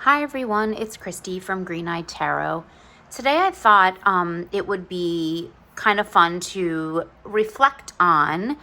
Hi everyone, it's Christy from Green Eye Tarot. Today I thought it would be kind of fun to reflect on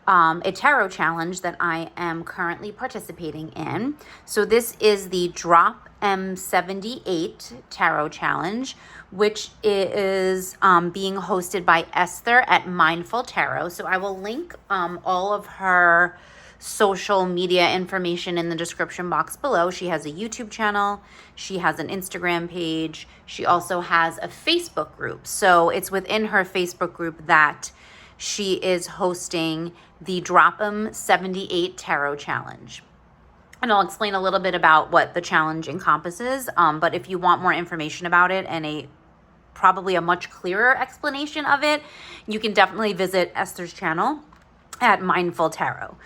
a tarot challenge that I am currently participating in. So this is the Drop M78 Tarot Challenge, which is being hosted by Esther at Mindful Tarot. So I will link all of her social media information in the description box below. She has a YouTube channel, she has an Instagram page, she also has a Facebook group. So it's within her Facebook group that she is hosting the Drop 'em 78 Tarot Challenge. And I'll explain a little bit about what the challenge encompasses. But if you want more information about it and probably a much clearer explanation of it, you can definitely visit Esther's channel at Mindful Tarot.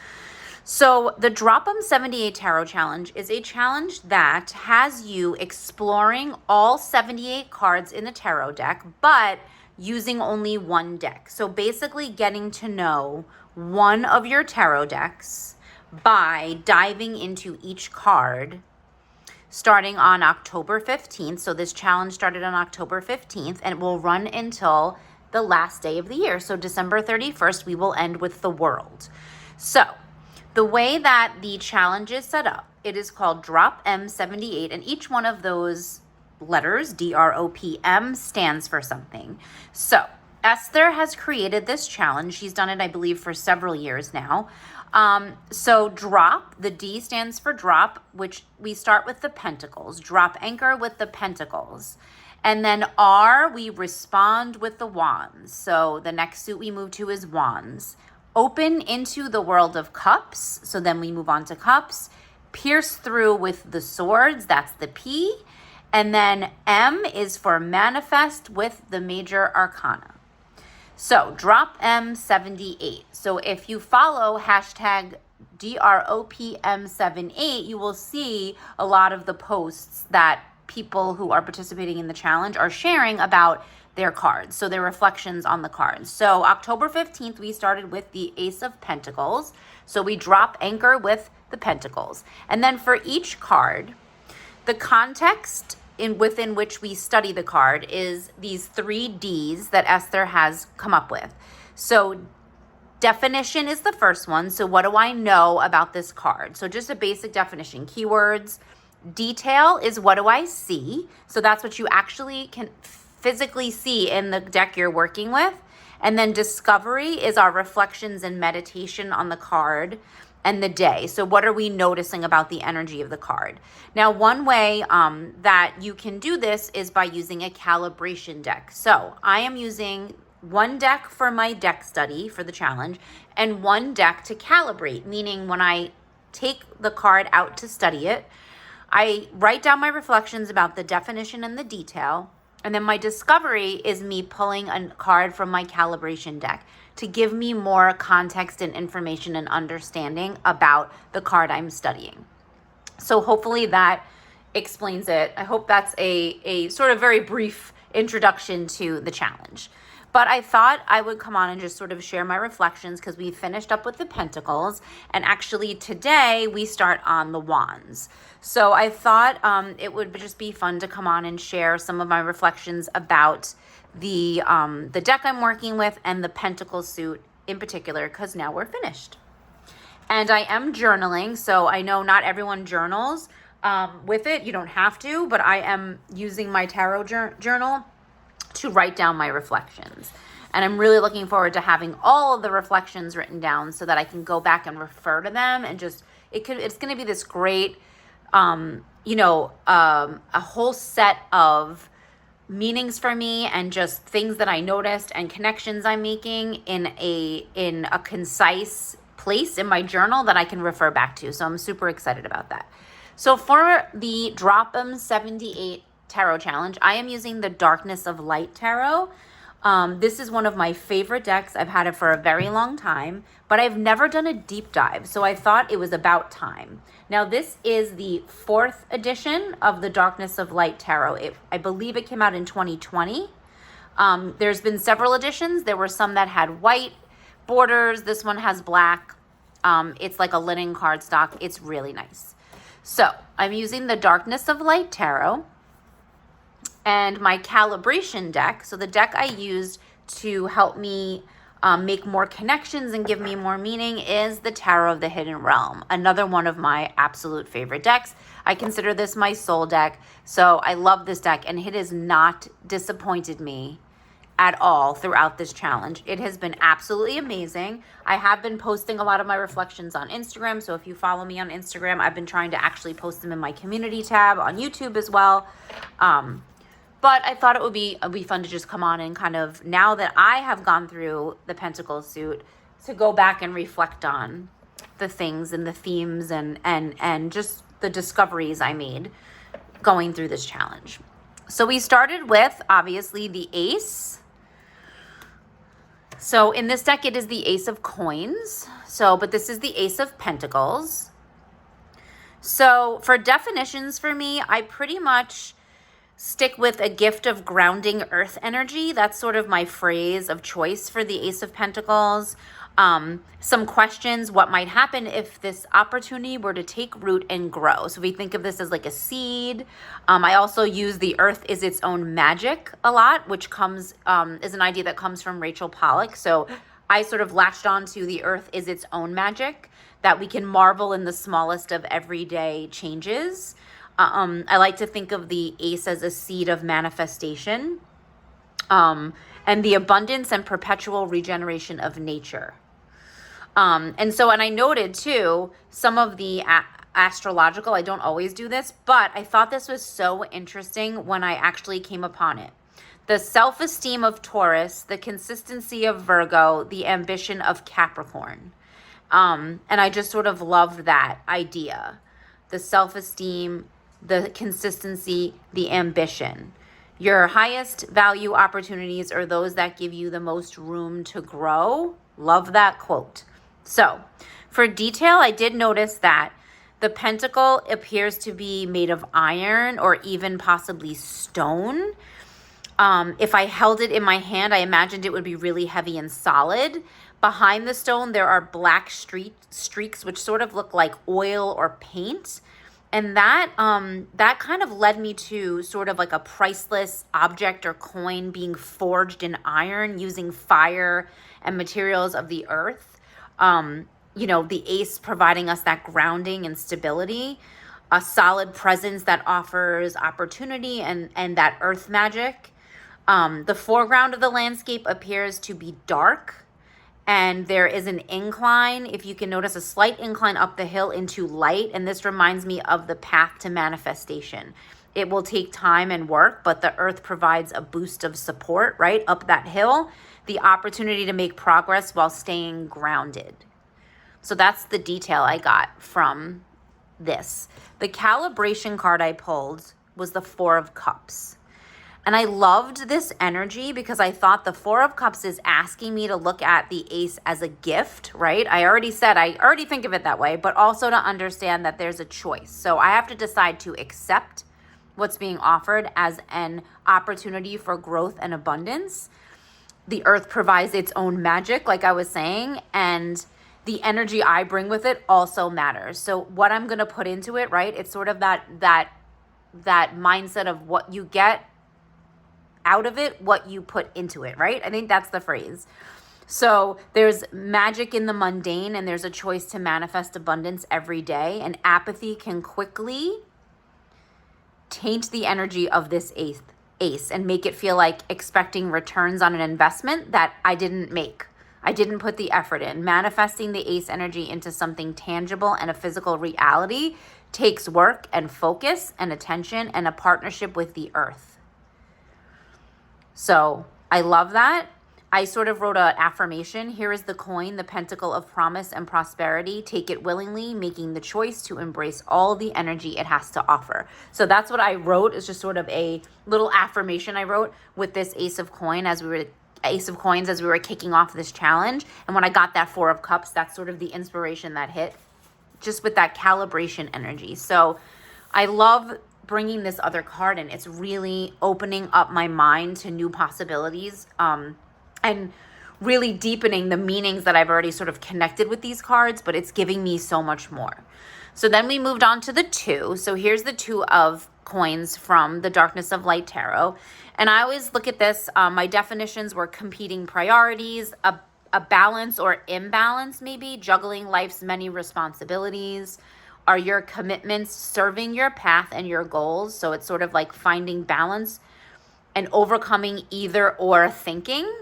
So the Drop 'em 78 Tarot Challenge is a challenge that has you exploring all 78 cards in the tarot deck, but using only one deck. So basically getting to know one of your tarot decks by diving into each card starting on October 15th. So this challenge started on October 15th and it will run until the last day of the year. So December 31st, we will end with the World. So the way that the challenge is set up, it is called Drop M78, and each one of those letters, DROPM, stands for something. So Esther has created this challenge. She's done it, I believe, for several years now. So drop, the D stands for drop, which we start with the Pentacles. Drop anchor with the Pentacles. And then R, we respond with the Wands. So the next suit we move to is Wands. Open into the world of Cups. So then we move on to Cups. Pierce through with the Swords. That's the P. And then M is for manifest with the Major Arcana. So Drop M78. So if you follow hashtag DROPM78, you will see a lot of the posts that people who are participating in the challenge are sharing about their cards. So their reflections on the cards. So October 15th, we started with the Ace of Pentacles. So we drop anchor with the Pentacles. And then for each card, the context within which we study the card is these 3 Ds that Esther has come up with. So definition is the first one. So what do I know about this card? So just a basic definition, keywords. Detail is what do I see? So that's what you actually can physically see in the deck you're working with. And then discovery is our reflections and meditation on the card and the day. So what are we noticing about the energy of the card? Now, one way that you can do this is by using a calibration deck. So I am using one deck for my deck study for the challenge and one deck to calibrate, meaning when I take the card out to study it, I write down my reflections about the definition and the detail. And then my discovery is me pulling a card from my calibration deck to give me more context and information and understanding about the card I'm studying. So hopefully that explains it. I hope that's a sort of very brief introduction to the challenge. But I thought I would come on and just sort of share my reflections because we finished up with the Pentacles. And actually today we start on the Wands. So I thought it would just be fun to come on and share some of my reflections about the deck I'm working with and the Pentacle suit in particular because now we're finished. And I am journaling. So I know not everyone journals with it. You don't have to, but I am using my tarot journal to write down my reflections. And I'm really looking forward to having all of the reflections written down so that I can go back and refer to them and just, it's going to be this great, a whole set of meanings for me and just things that I noticed and connections I'm making in a concise place in my journal that I can refer back to. So I'm super excited about that. So for the Drop 'em 78 Tarot Challenge, I am using the Darkness of Light Tarot. This is one of my favorite decks. I've had it for a very long time, but I've never done a deep dive, so I thought it was about time. Now, this is the 4th edition of the Darkness of Light Tarot. I believe it came out in 2020. There's been several editions. There were some that had white borders. This one has black. It's like a linen cardstock. It's really nice. So I'm using the Darkness of Light Tarot and my calibration deck. So the deck I used to help me make more connections and give me more meaning is the Tarot of the Hidden Realm, another one of my absolute favorite decks. I consider this my soul deck. So I love this deck, and it has not disappointed me at all throughout this challenge. It has been absolutely amazing. I have been posting a lot of my reflections on Instagram. So if you follow me on Instagram, I've been trying to actually post them in my community tab on YouTube as well. But I thought it would be fun to just come on and kind of, now that I have gone through the Pentacles suit, to go back and reflect on the things and the themes and just the discoveries I made going through this challenge. So we started with, obviously, the Ace. So in this deck, it is the Ace of Coins. But this is the Ace of Pentacles. So for definitions for me, I pretty much stick with a gift of grounding earth energy. That's sort of my phrase of choice for the Ace of Pentacles. Some questions: what might happen if this opportunity were to take root and grow? So we think of this as like a seed. I also use the earth is its own magic a lot, which comes is an idea that comes from Rachel Pollack. So I sort of latched on to the earth is its own magic, that we can marvel in the smallest of everyday changes. I like to think of the ace as a seed of manifestation, and the abundance and perpetual regeneration of nature. And I noted too, some of the astrological, I don't always do this, but I thought this was so interesting when I actually came upon it. The self-esteem of Taurus, the consistency of Virgo, the ambition of Capricorn. And I just sort of loved that idea. The self-esteem, the consistency, the ambition. Your highest value opportunities are those that give you the most room to grow. Love that quote. So for detail, I did notice that the pentacle appears to be made of iron or even possibly stone. If I held it in my hand, I imagined it would be really heavy and solid. Behind the stone, there are black streaks, which sort of look like oil or paint. And that kind of led me to sort of like a priceless object or coin being forged in iron using fire and materials of the earth. The ace providing us that grounding and stability, a solid presence that offers opportunity and that earth magic. The foreground of the landscape appears to be dark, and there is an incline, if you can notice, a slight incline up the hill into light. And this reminds me of the path to manifestation. It will take time and work, but the earth provides a boost of support, right? Up that hill, the opportunity to make progress while staying grounded. So that's the detail I got from this. The calibration card I pulled was the Four of Cups. And I loved this energy because I thought the Four of Cups is asking me to look at the ace as a gift, right? I already think of it that way, but also to understand that there's a choice. So I have to decide to accept what's being offered as an opportunity for growth and abundance. The earth provides its own magic, like I was saying, and the energy I bring with it also matters. So what I'm going to put into it, right? It's sort of that mindset of what you get out of it, what you put into it, right? I think that's the phrase. So there's magic in the mundane, and there's a choice to manifest abundance every day. And apathy can quickly taint the energy of this ace and make it feel like expecting returns on an investment that I didn't make. I didn't put the effort in. Manifesting the ace energy into something tangible and a physical reality takes work and focus and attention and a partnership with the earth. So I love that. I sort of wrote an affirmation. Here is the coin, the pentacle of promise and prosperity. Take it willingly, making the choice to embrace all the energy it has to offer. So that's what I wrote. It's just sort of a little affirmation I wrote with this ace of coins as we were kicking off this challenge. And when I got that Four of Cups, that's sort of the inspiration that hit, just with that calibration energy. So I love bringing this other card in. It's really opening up my mind to new possibilities, and really deepening the meanings that I've already sort of connected with these cards, but it's giving me so much more. So then we moved on to the 2. So here's the 2 of coins from the Darkness of Light Tarot. And I always look at this, my definitions were competing priorities, a balance or imbalance maybe, juggling life's many responsibilities. Are your commitments serving your path and your goals? So it's sort of like finding balance and overcoming either or thinking.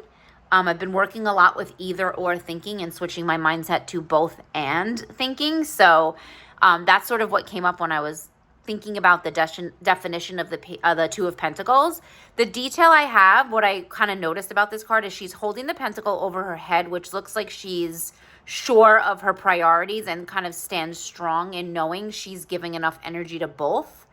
I've been working a lot with either or thinking and switching my mindset to both and thinking. So that's sort of what came up when I was thinking about the definition of the 2 of Pentacles. The detail I have, what I kind of noticed about this card is she's holding the pentacle over her head, which looks like she's sure of her priorities and kind of stands strong in knowing she's giving enough energy to both.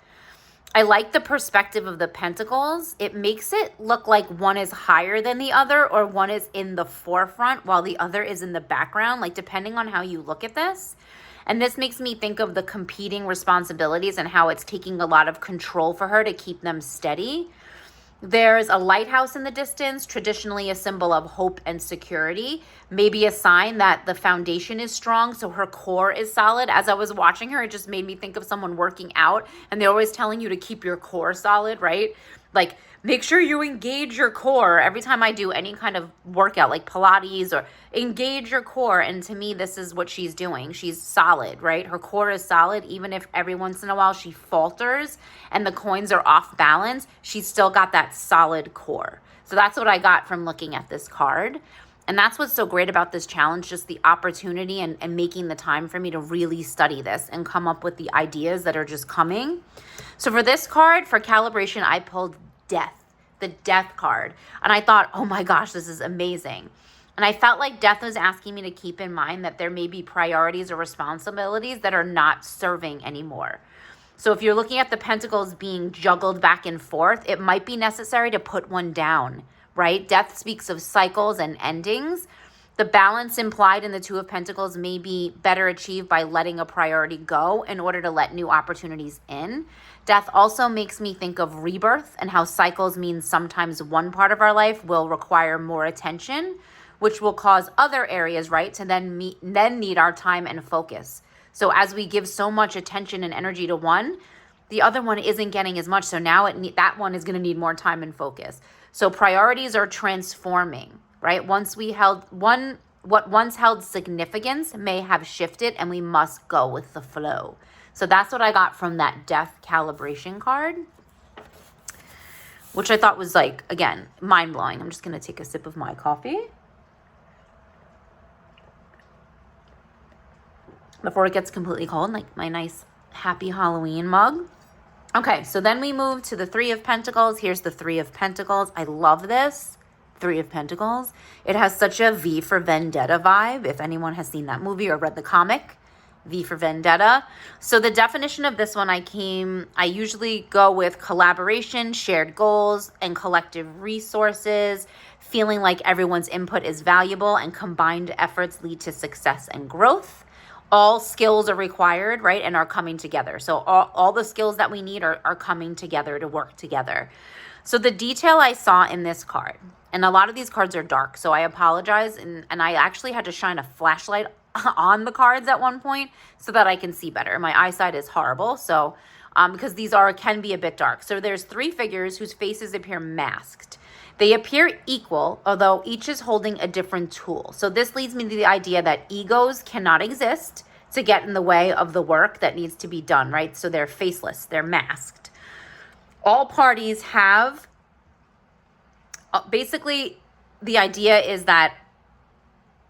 I like the perspective of the pentacles. It makes it look like one is higher than the other or one is in the forefront while the other is in the background, like depending on how you look at this. And this makes me think of the competing responsibilities and how it's taking a lot of control for her to keep them steady. There's a lighthouse in the distance, traditionally a symbol of hope and security, maybe a sign that the foundation is strong, so her core is solid. As I was watching her, it just made me think of someone working out, and they're always telling you to keep your core solid, right? Like, make sure you engage your core. Every time I do any kind of workout, like Pilates, or engage your core, and to me, this is what she's doing. She's solid, right? Her core is solid, even if every once in a while she falters and the coins are off balance, she's still got that solid core. So that's what I got from looking at this card. And that's what's so great about this challenge, just the opportunity and making the time for me to really study this and come up with the ideas that are just coming. So for this card, for calibration, I pulled Death, the Death card. And I thought, oh my gosh, this is amazing. And I felt like Death was asking me to keep in mind that there may be priorities or responsibilities that are not serving anymore. So if you're looking at the pentacles being juggled back and forth, it might be necessary to put one down, right? Death speaks of cycles and endings. The balance implied in the 2 of Pentacles may be better achieved by letting a priority go in order to let new opportunities in. Death also makes me think of rebirth and how cycles mean sometimes one part of our life will require more attention, which will cause other areas, right, to then need our time and focus. So as we give so much attention and energy to one, the other one isn't getting as much. So now that one is going to need more time and focus. So priorities are transforming, right? What once held significance may have shifted, and we must go with the flow. So that's what I got from that Death calibration card, which I thought was, like, again, mind-blowing. I'm just going to take a sip of my coffee before it gets completely cold, like my nice happy Halloween mug. Okay, so then we move to the 3 of Pentacles. Here's the 3 of Pentacles. I love this 3 of Pentacles. It has such a V for Vendetta vibe, if anyone has seen that movie or read the comic, V for Vendetta. So the definition of this one, I usually go with collaboration, shared goals, and collective resources, feeling like everyone's input is valuable and combined efforts lead to success and growth. All skills are required, right, and are coming together. So all the skills that we need are coming together to work together. So the detail I saw in this card, and a lot of these cards are dark, so I apologize, and I actually had to shine a flashlight on the cards at one point so that I can see better. My eyesight is horrible, so because these can be a bit dark. So there's 3 figures whose faces appear masked. They appear equal, although each is holding a different tool. So this leads me to the idea that egos cannot exist to get in the way of the work that needs to be done, right? So they're faceless, they're masked. All parties have, basically the idea is that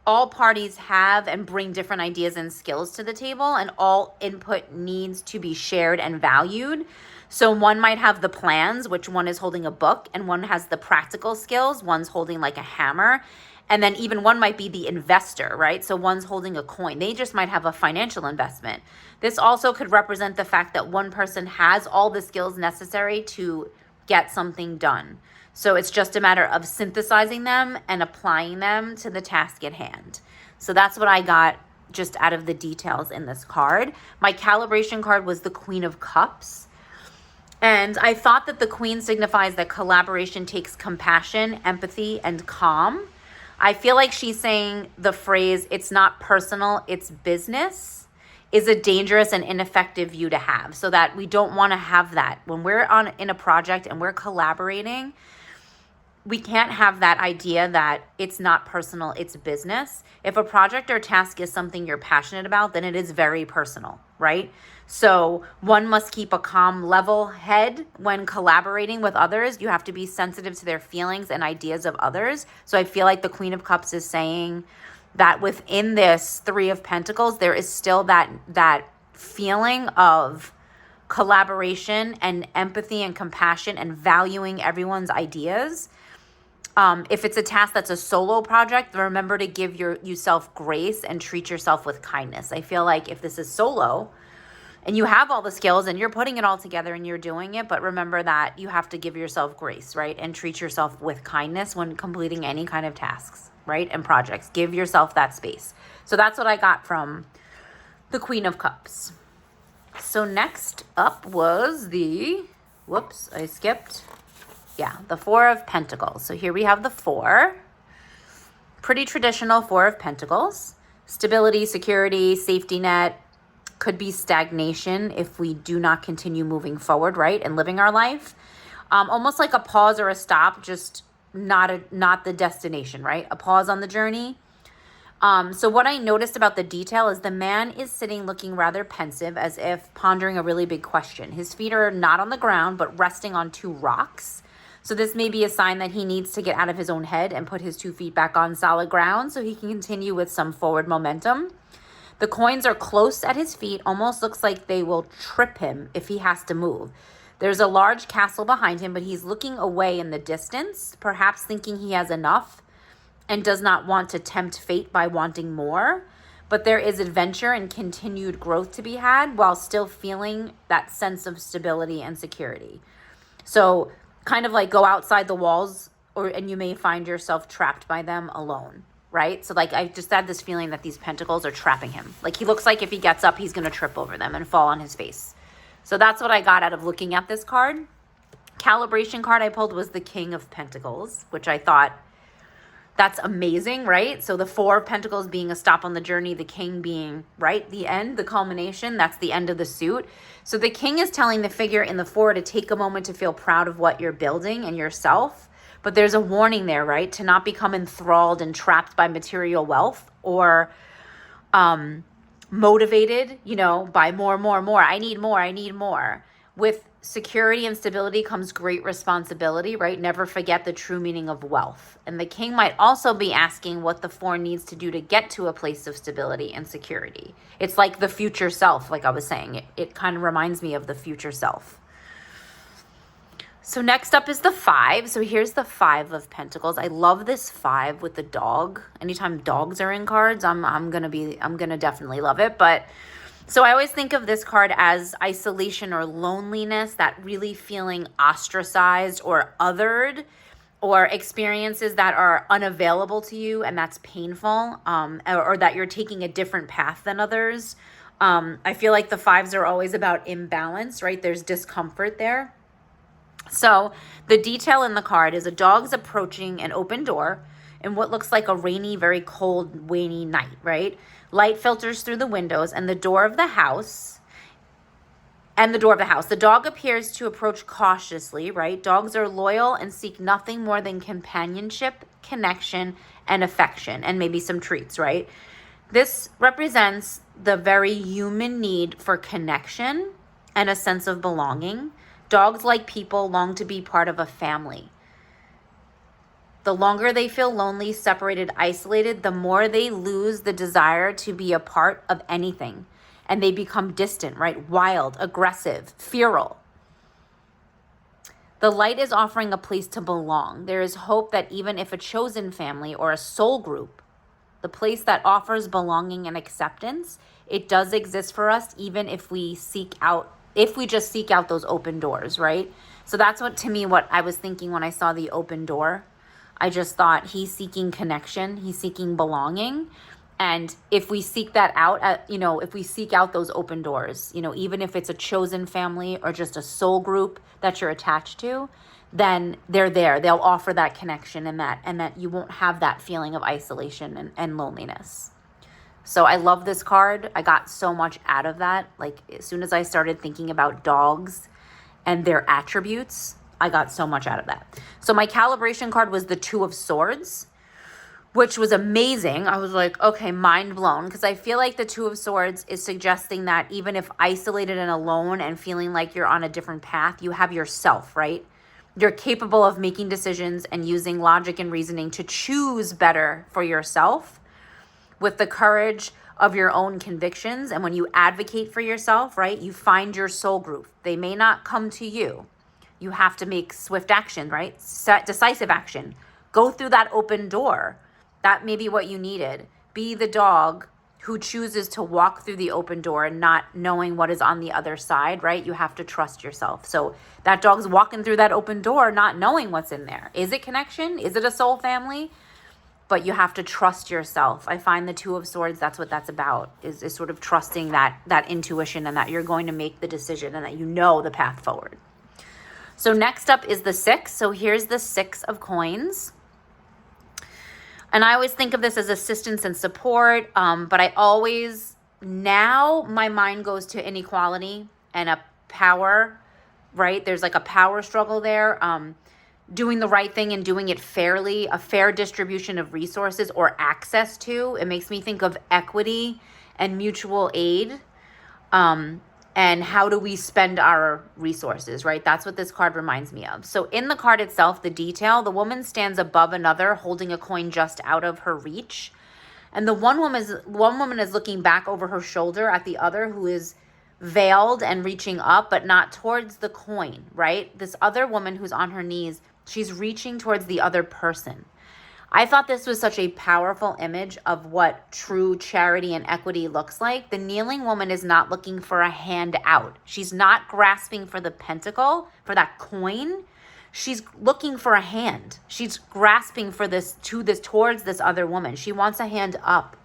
all parties have and bring different ideas and skills to the table, and all input needs to be shared and valued. So one might have the plans, which one is holding a book, and one has the practical skills, one's holding like a hammer, and then even one might be the investor, right? So one's holding a coin. They just might have a financial investment. This also could represent the fact that one person has all the skills necessary to get something done. So it's just a matter of synthesizing them and applying them to the task at hand. So that's what I got just out of the details in this card. My calibration card was the Queen of Cups. And I thought that the Queen signifies that collaboration takes compassion, empathy, and calm. I feel like she's saying the phrase, it's not personal, it's business. is a dangerous and ineffective view to have, so that we don't want to have that. When we're in a project and we're collaborating, we can't have that idea that it's not personal, it's business. If a project or task is something you're passionate about, then it is very personal, right? So one must keep a calm, level head when collaborating with others. You have to be sensitive to their feelings and ideas of others. So I feel like the Queen of Cups is saying that within this Three of Pentacles, there is still that feeling of collaboration and empathy and compassion and valuing everyone's ideas. If it's a task that's a solo project, remember to give yourself grace and treat yourself with kindness. I feel like if this is solo and you have all the skills and you're putting it all together and you're doing it, but remember that you have to give yourself grace, right? And treat yourself with kindness when completing any kind of tasks, right? And projects. Give yourself that space. So that's what I got from the Queen of Cups. So next up was the, whoops, I skipped. Yeah, the Four of Pentacles. So here we have the Four. Pretty traditional Four of Pentacles. Stability, security, safety net. Could be stagnation if we do not continue moving forward, right? And living our life. Almost like a pause or a stop, just not the destination, right? A pause on the journey. So what I noticed about the detail is the man is sitting looking rather pensive, as if pondering a really big question. His feet are not on the ground, but resting on two rocks. So this may be a sign that he needs to get out of his own head and put his 2 feet back on solid ground so he can continue with some forward momentum. The coins are close at his feet, almost looks like they will trip him if he has to move. There's a large castle behind him, but he's looking away in the distance, perhaps thinking he has enough and does not want to tempt fate by wanting more. But there is adventure and continued growth to be had while still feeling that sense of stability and security. So kind of like go outside the walls, and you may find yourself trapped by them alone, right? So like I just had this feeling that these pentacles are trapping him. Like he looks like if he gets up, he's going to trip over them and fall on his face. So that's what I got out of looking at this card. Calibration card I pulled was the King of Pentacles, which I thought, that's amazing, right? So the Four of Pentacles being a stop on the journey, the King being, right, the end, the culmination, that's the end of the suit. So the King is telling the figure in the Four to take a moment to feel proud of what you're building and yourself. But there's a warning there, right? To not become enthralled and trapped by material wealth or motivated, by more. I need more. With security and stability comes great responsibility, right? Never forget the true meaning of wealth. And the King might also be asking what the Four needs to do to get to a place of stability and security. It's like the future self, like I was saying. It kind of reminds me of the future self. So next up is the Five. So here's the Five of Pentacles. I love this Five with the dog. Anytime dogs are in cards, I'm gonna definitely love it. But so I always think of this card as isolation or loneliness, that really feeling ostracized or othered, or experiences that are unavailable to you and that's painful, or that you're taking a different path than others. I feel like the Fives are always about imbalance, right? There's discomfort there. So the detail in the card is a dog's approaching an open door in what looks like a rainy, very cold, rainy night, right? Light filters through the windows and the door of the house. The dog appears to approach cautiously, right? Dogs are loyal and seek nothing more than companionship, connection, and affection, and maybe some treats, right? This represents the very human need for connection and a sense of belonging. Dogs, like people, long to be part of a family. The longer they feel lonely, separated, isolated, the more they lose the desire to be a part of anything. And they become distant, right? Wild, aggressive, feral. The light is offering a place to belong. There is hope that even if a chosen family or a soul group, the place that offers belonging and acceptance, it does exist for us, even if we just seek out those open doors, right? So that's what I was thinking when I saw the open door. I just thought he's seeking connection, he's seeking belonging. And if we seek that out, if we seek out those open doors, even if it's a chosen family or just a soul group that you're attached to, then they're there. They'll offer that connection and that you won't have that feeling of isolation and loneliness. So I love this card. I got so much out of that. Like as soon as I started thinking about dogs and their attributes, I got so much out of that. So my calibration card was the Two of Swords, which was amazing. I was like, okay, mind blown. Because I feel like the Two of Swords is suggesting that even if isolated and alone and feeling like you're on a different path, you have yourself, right? You're capable of making decisions and using logic and reasoning to choose better for yourself with the courage of your own convictions. And when you advocate for yourself, right, you find your soul group. They may not come to you. You have to make swift action, right? Decisive action. Go through that open door. That may be what you needed. Be the dog who chooses to walk through the open door and not knowing what is on the other side, right? You have to trust yourself. So that dog's walking through that open door, not knowing what's in there. Is it connection? Is it a soul family? But you have to trust yourself. I find the Two of Swords, that's what that's about, is sort of trusting that intuition and that you're going to make the decision and that you know the path forward. So next up is the Six. So here's the Six of Coins. And I always think of this as assistance and support, but I always, now my mind goes to inequality and a power, right? There's like a power struggle there. Doing the right thing and doing it fairly, a fair distribution of resources or access to. It makes me think of equity and mutual aid. And how do we spend our resources, right? That's what this card reminds me of. So in the card itself, the detail, the woman stands above another holding a coin just out of her reach. And the one woman is looking back over her shoulder at the other who is veiled and reaching up, but not towards the coin, right? This other woman who's on her knees, she's reaching towards the other person. I thought this was such a powerful image of what true charity and equity looks like. The kneeling woman is not looking for a hand out. She's not grasping for the pentacle, for that coin. She's looking for a hand. She's grasping for towards this other woman. She wants a hand up.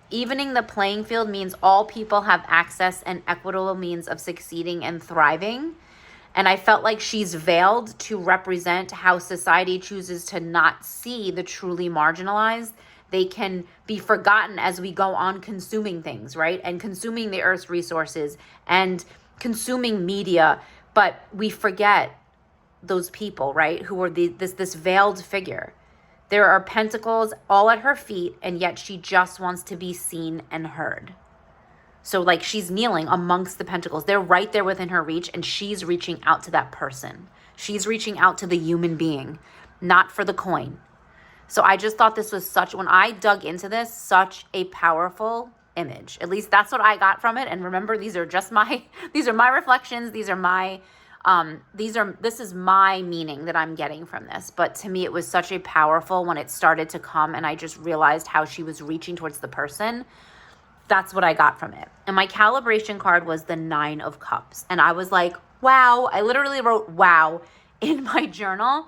Evening the playing field means all people have access and equitable means of succeeding and thriving. And I felt like she's veiled to represent how society chooses to not see the truly marginalized. They can be forgotten as we go on consuming things, right? And consuming the earth's resources and consuming media. But we forget those people, right? Who are this veiled figure. There are pentacles all at her feet, and yet she just wants to be seen and heard. So like she's kneeling amongst the pentacles. They're right there within her reach, and she's reaching out to that person. She's reaching out to the human being, not for the coin. So I just thought this was when I dug into this, such a powerful image. At least that's what I got from it. And remember, these are my reflections. This is my meaning that I'm getting from this. But to me, it was such a powerful when it started to come, and I just realized how she was reaching towards the person. That's what I got from it. And my calibration card was the Nine of Cups. And I was like, wow. I literally wrote wow in my journal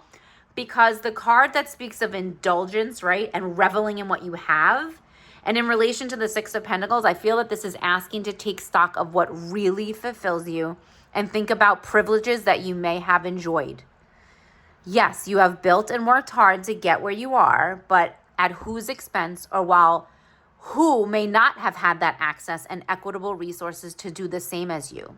because the card that speaks of indulgence, right? And reveling in what you have. And in relation to the Six of Pentacles, I feel that this is asking to take stock of what really fulfills you and think about privileges that you may have enjoyed. Yes, you have built and worked hard to get where you are, but at whose expense, or while who may not have had that access and equitable resources to do the same as you.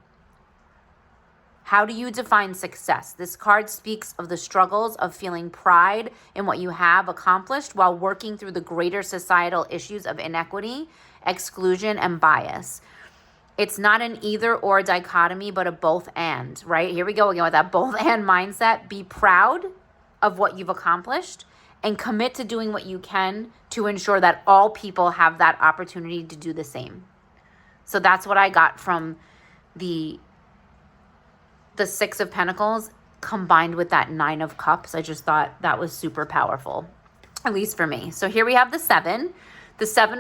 How do you define success? This card speaks of the struggles of feeling pride in what you have accomplished while working through the greater societal issues of inequity, exclusion, and bias. It's not an either or dichotomy, but a both and, right? Here we go again with that both and mindset. Be proud of what you've accomplished and commit to doing what you can to ensure that all people have that opportunity to do the same. So that's what I got from the Six of Pentacles combined with that Nine of Cups. I just thought that was super powerful, at least for me. So here we have the Seven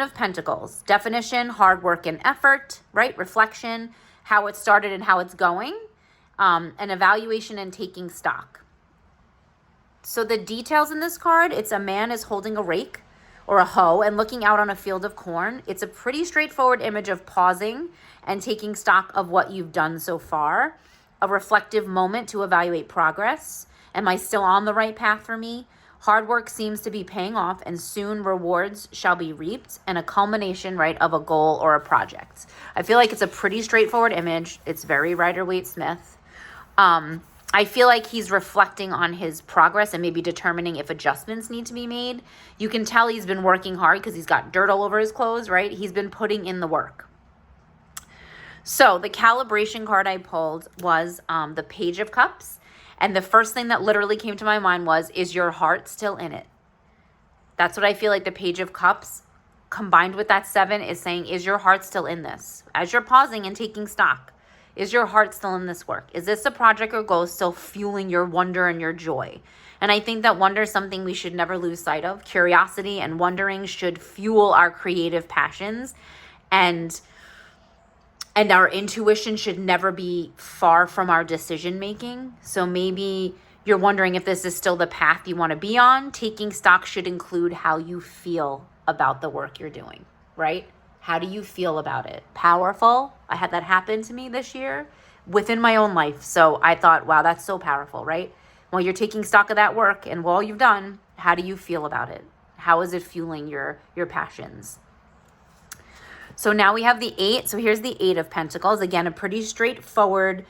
of Pentacles. Definition, hard work and effort, right? Reflection, how it started and how it's going, an evaluation and taking stock. So the details in this card, it's a man is holding a rake or a hoe and looking out on a field of corn. It's a pretty straightforward image of pausing and taking stock of what you've done so far, a reflective moment to evaluate progress. Am I still on the right path for me? Hard work seems to be paying off, and soon rewards shall be reaped, and a culmination, right, of a goal or a project. I feel like it's a pretty straightforward image. It's very Rider-Waite-Smith. I feel like he's reflecting on his progress and maybe determining if adjustments need to be made. You can tell he's been working hard because he's got dirt all over his clothes, right? He's been putting in the work. So the calibration card I pulled was the Page of Cups. And the first thing that literally came to my mind was, is your heart still in it? That's what I feel like the Page of Cups combined with that 7 is saying, is your heart still in this? As you're pausing and taking stock, is your heart still in this work? Is this a project or goal still fueling your wonder and your joy? And I think that wonder is something we should never lose sight of. Curiosity and wondering should fuel our creative passions, and our intuition should never be far from our decision making. So maybe you're wondering if this is still the path you want to be on. Taking stock should include how you feel about the work you're doing, right? How do you feel about it? Powerful. I had that happen to me this year within my own life. So I thought, wow, that's so powerful, right? While you're taking stock of that work and all you've done, how do you feel about it? How is it fueling your passions? So now we have the 8. So here's the 8 of Pentacles. Again, a pretty straightforward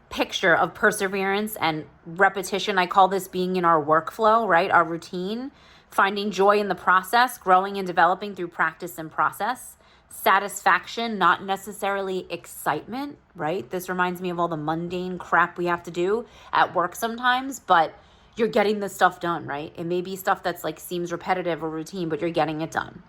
picture of perseverance and repetition. I call this being in our workflow, right? Our routine. Finding joy in the process, growing and developing through practice and process. Satisfaction, not necessarily excitement, right? This reminds me of all the mundane crap we have to do at work sometimes, but you're getting the stuff done, right? It may be stuff that's like seems repetitive or routine, but you're getting it done.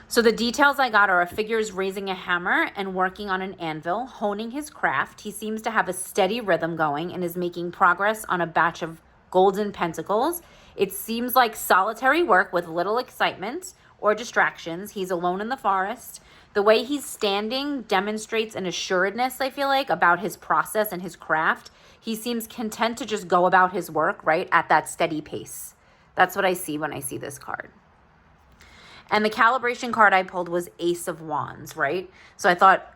So the details I got are a figure is raising a hammer and working on an anvil, honing his craft. He seems to have a steady rhythm going and is making progress on a batch of golden pentacles. It seems like solitary work with little excitement or distractions. He's alone in the forest. The way he's standing demonstrates an assuredness, I feel like, about his process and his craft. He seems content to just go about his work, right, at that steady pace. That's what I see when I see this card. And the calibration card I pulled was Ace of Wands, right? So I thought,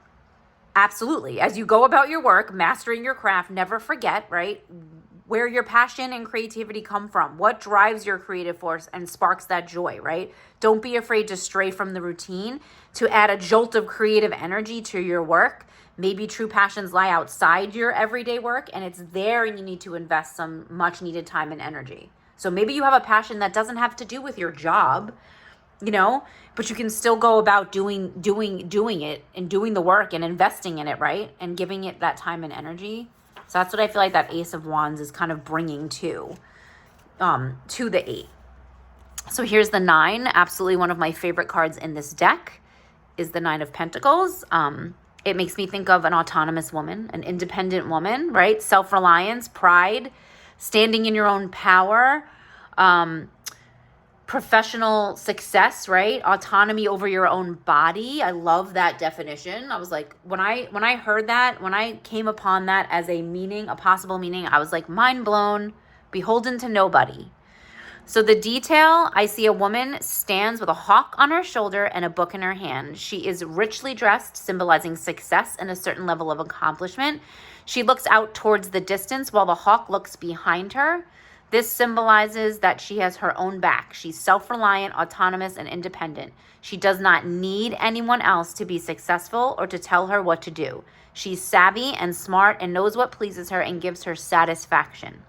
absolutely, as you go about your work, mastering your craft, never forget, right, where your passion and creativity come from. What drives your creative force and sparks that joy, right? Don't be afraid to stray from the routine to add a jolt of creative energy to your work. Maybe true passions lie outside your everyday work, and it's there and you need to invest some much needed time and energy. So maybe you have a passion that doesn't have to do with your job, you know, but you can still go about doing it and doing the work and investing in it, right? And giving it that time and energy. So that's what I feel like that Ace of Wands is kind of bringing to the 8. So here's the 9. Absolutely one of my favorite cards in this deck is the 9 of Pentacles. It makes me think of an autonomous woman, an independent woman, right? Self-reliance, pride, standing in your own power, professional success, right? Autonomy over your own body. I love that definition. I was like, when I heard that, when I came upon that as a meaning, a possible meaning, I was like, mind blown, beholden to nobody. So the detail, I see a woman stands with a hawk on her shoulder and a book in her hand. She is richly dressed, symbolizing success and a certain level of accomplishment. She looks out towards the distance while the hawk looks behind her. This symbolizes that she has her own back. She's self-reliant, autonomous, and independent. She does not need anyone else to be successful or to tell her what to do. She's savvy and smart and knows what pleases her and gives her satisfaction.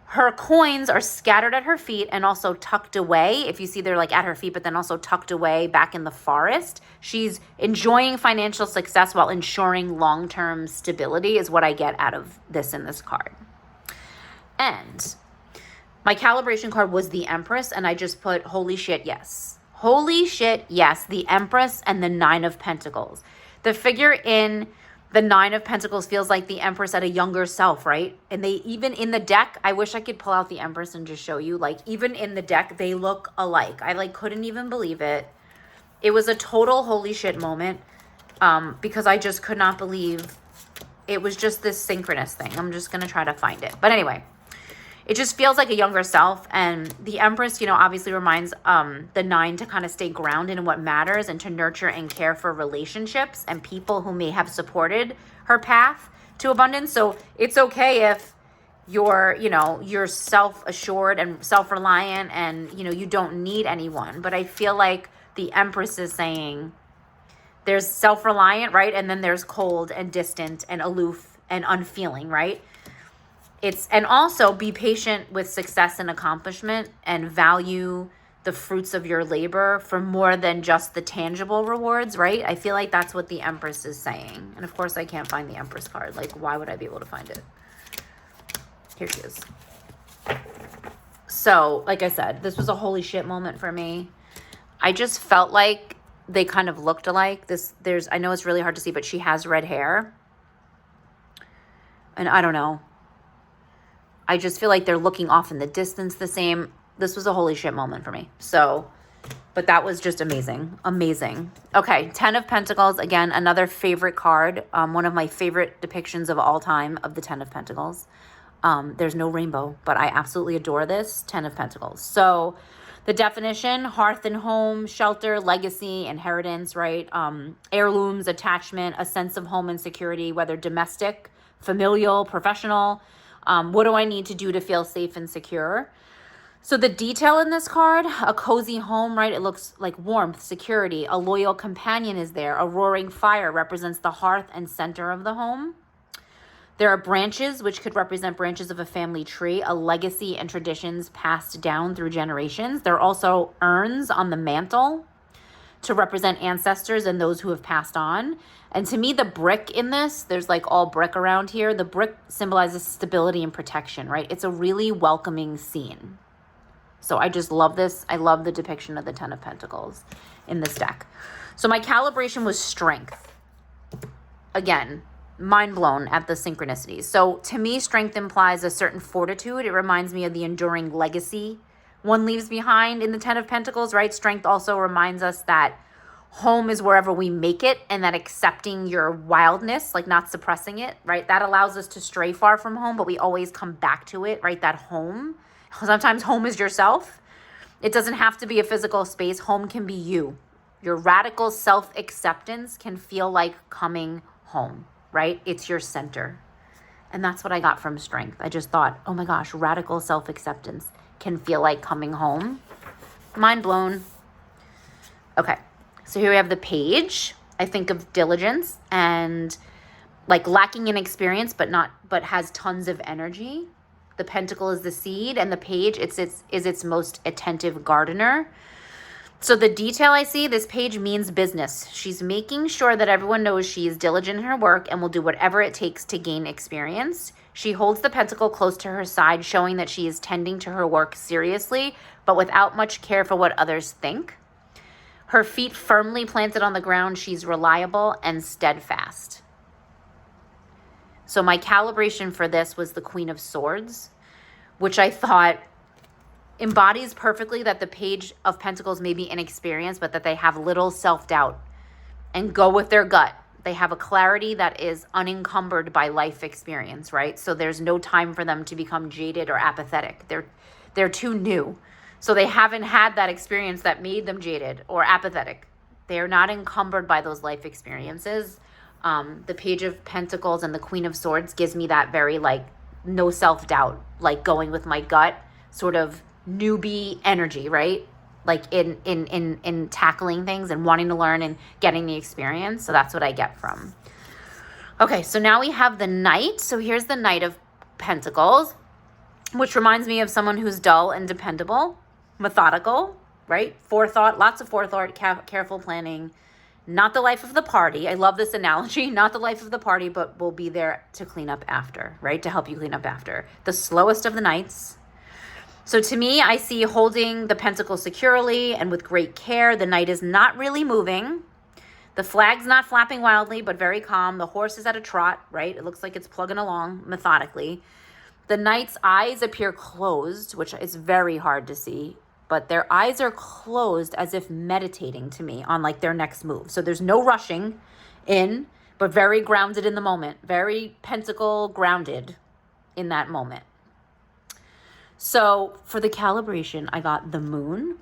Her coins are scattered at her feet and also tucked away. If you see, they're like at her feet, but then also tucked away back in the forest. She's enjoying financial success while ensuring long-term stability is what I get out of this in this card. And my calibration card was the Empress, and I just put, holy shit, yes. Holy shit, yes, the Empress and the 9 of Pentacles. The figure in the 9 of Pentacles feels like the Empress at a younger self, right? And they, even in the deck, I wish I could pull out the Empress and just show you, like, even in the deck, they look alike. I, like, couldn't even believe it. It was a total holy shit moment because I just could not believe it was just this synchronous thing. I'm just going to try to find it. But anyway, it just feels like a younger self. And the Empress, you know, obviously reminds the 9 to kind of stay grounded in what matters and to nurture and care for relationships and people who may have supported her path to abundance. So it's okay if you're self-assured and self-reliant, and, you don't need anyone. But I feel like the Empress is saying there's self-reliant, right? And then there's cold and distant and aloof and unfeeling, right? And also be patient with success and accomplishment, and value the fruits of your labor for more than just the tangible rewards, right? I feel like that's what the Empress is saying. And of course I can't find the Empress card. Like, why would I be able to find it? Here she is. So, like I said, this was a holy shit moment for me. I just felt like they kind of looked alike. I know it's really hard to see, but she has red hair. And I don't know. I just feel like they're looking off in the distance the same. This was a holy shit moment for me. So, but that was just amazing. Amazing. Okay, 10 of Pentacles. Again, another favorite card. One of my favorite depictions of all time of the 10 of Pentacles. There's no rainbow, but I absolutely adore this 10 of Pentacles. So the definition: hearth and home, shelter, legacy, inheritance, right? Heirlooms, attachment, a sense of home and security, whether domestic, familial, professional. What do I need to do to feel safe and secure? So the detail in this card: a cozy home, right? It looks like warmth, security. A loyal companion is there. A roaring fire represents the hearth and center of the home. There are branches, which could represent branches of a family tree, a legacy and traditions passed down through generations. There are also urns on the mantle to represent ancestors and those who have passed on. And to me, the brick in this, there's like all brick around here. The brick symbolizes stability and protection, right? It's a really welcoming scene. So I just love this. I love the depiction of the 10 of Pentacles in this deck. So my calibration was strength. Again, mind blown at the synchronicities. So to me, strength implies a certain fortitude. It reminds me of the enduring legacy one leaves behind in the 10 of Pentacles, right? Strength also reminds us that home is wherever we make it, and that accepting your wildness, like not suppressing it, right? That allows us to stray far from home, but we always come back to it, right? That home. Sometimes home is yourself. It doesn't have to be a physical space. Home can be you. Your radical self-acceptance can feel like coming home, right? It's your center. And that's what I got from strength. I just thought, oh my gosh, radical self-acceptance can feel like coming home. Mind blown. Okay, so here we have the page. I think of diligence and like lacking in experience, but has tons of energy. The pentacle is the seed, and the page is its most attentive gardener. So the detail I see, this page means business. She's making sure that everyone knows she is diligent in her work and will do whatever it takes to gain experience. She holds the pentacle close to her side, showing that she is tending to her work seriously, but without much care for what others think. Her feet firmly planted on the ground, she's reliable and steadfast. So my calibration for this was the Queen of Swords, which I thought embodies perfectly that the Page of Pentacles may be inexperienced, but that they have little self-doubt and go with their gut. They have a clarity that is unencumbered by life experience, right? So there's no time for them to become jaded or apathetic. They're too new. So they haven't had that experience that made them jaded or apathetic. They are not encumbered by those life experiences. The Page of Pentacles and the Queen of Swords gives me that very like no self-doubt, like going with my gut sort of newbie energy, right? Like in tackling things and wanting to learn and getting the experience. So that's what I get from. Okay, so now we have the Knight. So here's the Knight of Pentacles, which reminds me of someone who's dull and dependable, methodical, right? Forethought, lots of forethought, careful planning. Not the life of the party. I love this analogy. Not the life of the party, but will be there to clean up after, right? To help you clean up after. The slowest of the knights. So to me, I see holding the pentacle securely and with great care. The knight is not really moving. The flag's not flapping wildly, but very calm. The horse is at a trot, right? It looks like it's plugging along methodically. The knight's eyes appear closed, which is very hard to see. But their eyes are closed as if meditating to me on like their next move. So there's no rushing in, but very grounded in the moment. Very pentacle grounded in that moment. So for the calibration, I got the moon.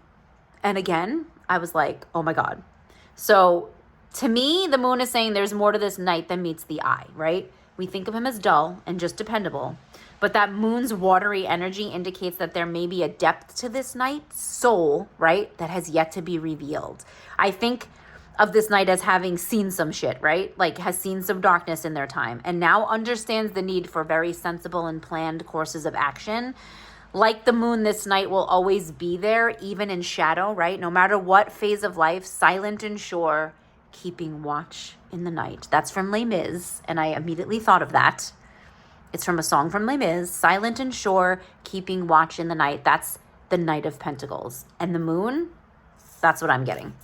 And again, I was like, oh my God. So to me, the moon is saying there's more to this night than meets the eye, right? we think of him as dull and just dependable. But that moon's watery energy indicates that there may be a depth to this knight's soul, right, that has yet to be revealed. I think of this knight as having seen some shit, right? Like has seen some darkness in their time and now understands the need for very sensible and planned courses of action. Like the moon, this knight will always be there, even in shadow, right? No matter what phase of life, silent and sure, keeping watch in the night. That's from Les Mis, and I immediately thought of that. It's from a song from Les Mis, silent and sure, keeping watch in the night. That's the Knight of Pentacles. And the moon, that's what I'm getting.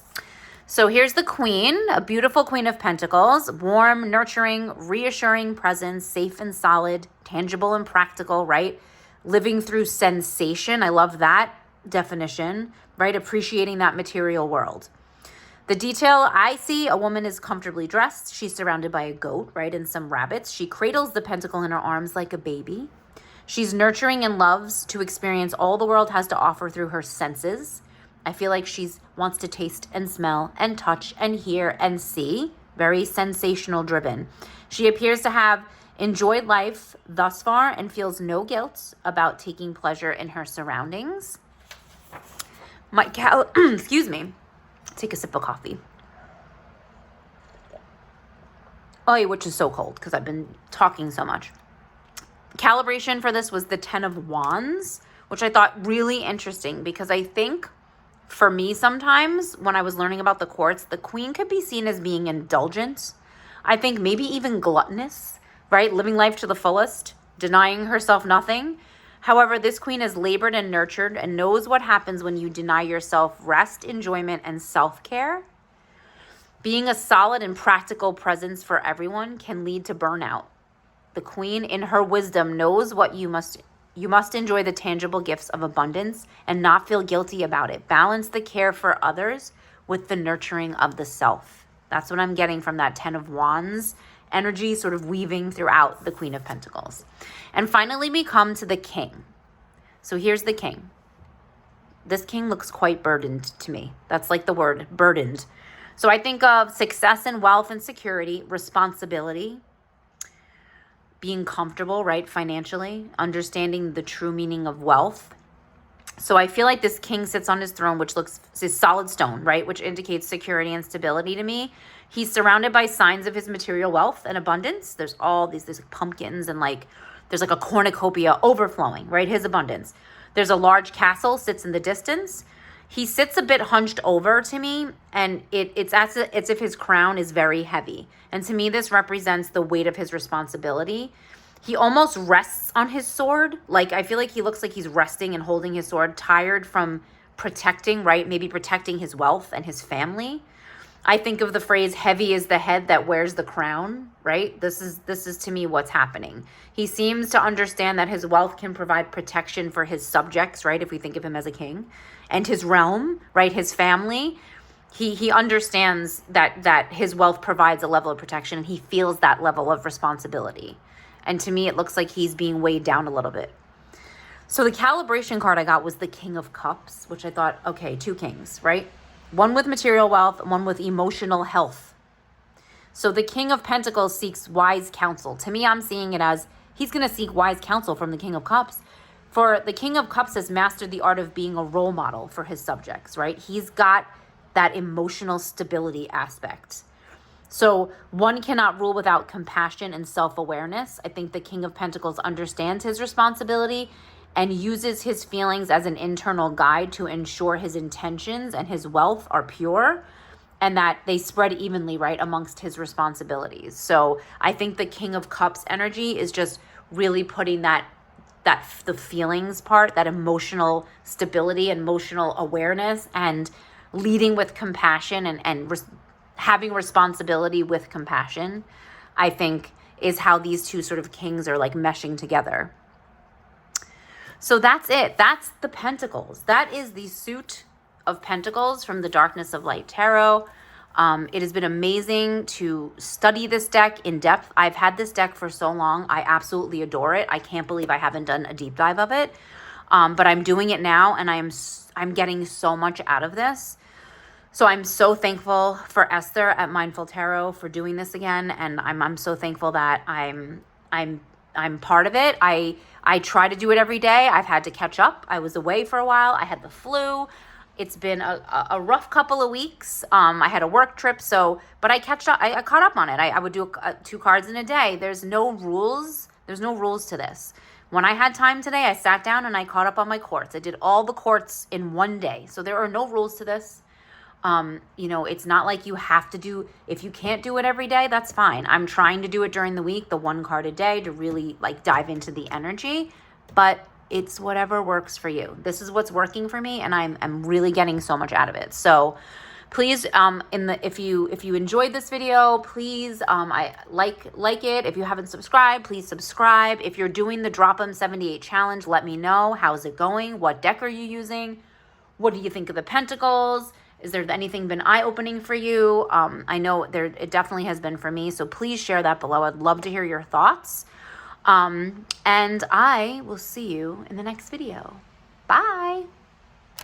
So here's the Queen, a beautiful Queen of Pentacles, warm, nurturing, reassuring presence, safe and solid, tangible and practical, right? Living through sensation. I love that definition, right? Appreciating that material world. The detail I see, a woman is comfortably dressed. She's surrounded by a goat, right? And some rabbits. She cradles the pentacle in her arms like a baby. She's nurturing and loves to experience all the world has to offer through her senses. I feel like she wants to taste and smell and touch and hear and see. Very sensational driven. She appears to have enjoyed life thus far and feels no guilt about taking pleasure in her surroundings. Excuse me. Take a sip of coffee. Oh, which is so cold because I've been talking so much. Calibration for this was the 10 of Wands, which I thought really interesting because I think for me sometimes when I was learning about the quartz, the Queen could be seen as being indulgent. I think maybe even gluttonous, right? Living life to the fullest, denying herself nothing. However, this Queen is labored and nurtured and knows what happens when you deny yourself rest, enjoyment, and self-care. Being a solid and practical presence for everyone can lead to burnout. The Queen, in her wisdom, knows what you must enjoy the tangible gifts of abundance and not feel guilty about it. Balance the care for others with the nurturing of the self. That's what I'm getting from that 10 of Wands energy sort of weaving throughout the Queen of Pentacles. And finally, we come to the King. So here's the King. This King looks quite burdened to me. That's like the word, burdened. So I think of success and wealth and security, responsibility, being comfortable, right, financially, understanding the true meaning of wealth. So I feel like this King sits on his throne, which is solid stone, right, which indicates security and stability to me. He's surrounded by signs of his material wealth and abundance. There's all these, there's like pumpkins and like, there's like a cornucopia overflowing, right, his abundance. There's a large castle sits in the distance. He sits a bit hunched over to me, and it's as if his crown is very heavy. And to me, this represents the weight of his responsibility. He almost rests on his sword. Like, I feel like he looks like he's resting and holding his sword, tired from protecting, right? Maybe protecting his wealth and his family. I think of the phrase, heavy is the head that wears the crown, right? This is to me what's happening. He seems to understand that his wealth can provide protection for his subjects, right? If we think of him as a king, and his realm, right? His family. He understands that his wealth provides a level of protection, and he feels that level of responsibility. And to me, it looks like he's being weighed down a little bit. So the calibration card I got was the King of Cups, which I thought, okay, two kings, right? One with material wealth, one with emotional health. So the King of Pentacles seeks wise counsel. To me, I'm seeing it as he's going to seek wise counsel from the King of Cups. For the King of Cups has mastered the art of being a role model for his subjects, right? He's got that emotional stability aspect. So one cannot rule without compassion and self-awareness. I think the King of Pentacles understands his responsibility and uses his feelings as an internal guide to ensure his intentions and his wealth are pure and that they spread evenly, right, amongst his responsibilities. So I think the King of Cups energy is just really putting the feelings part, that emotional stability, emotional awareness, and leading with compassion and having responsibility with compassion, I think is how these two sort of kings are like meshing together. So that's it. That's the Pentacles. That is the suit of Pentacles from the Darkness of Light Tarot. It has been amazing to study this deck in depth. I've had this deck for so long. I absolutely adore it. I can't believe I haven't done a deep dive of it. But I'm doing it now, and I'm getting so much out of this. So I'm so thankful for Esther at Mindful Tarot for doing this again, and I'm so thankful that I'm part of it. I try to do it every day. I've had to catch up. I was away for a while. I had the flu. It's been a rough couple of weeks. I had a work trip, but I catch up. I caught up on it. I would do 2 cards in a day. There's no rules. There's no rules to this. When I had time today, I sat down and I caught up on my quartz. I did all the quartz in one day. So there are no rules to this. It's not like you have to do, if you can't do it every day, that's fine. I'm trying to do it during the week, the 1 card a day, to really like dive into the energy, but it's whatever works for you. This is what's working for me, and I'm really getting so much out of it. So please, if you enjoyed this video, please, I like it. If you haven't subscribed, please subscribe. If you're doing the Drop 'em 78 challenge, let me know. How's it going? What deck are you using? What do you think of the Pentacles? Is there anything been eye-opening for you? I know it definitely has been for me, so please share that below. I'd love to hear your thoughts. And I will see you in the next video. Bye.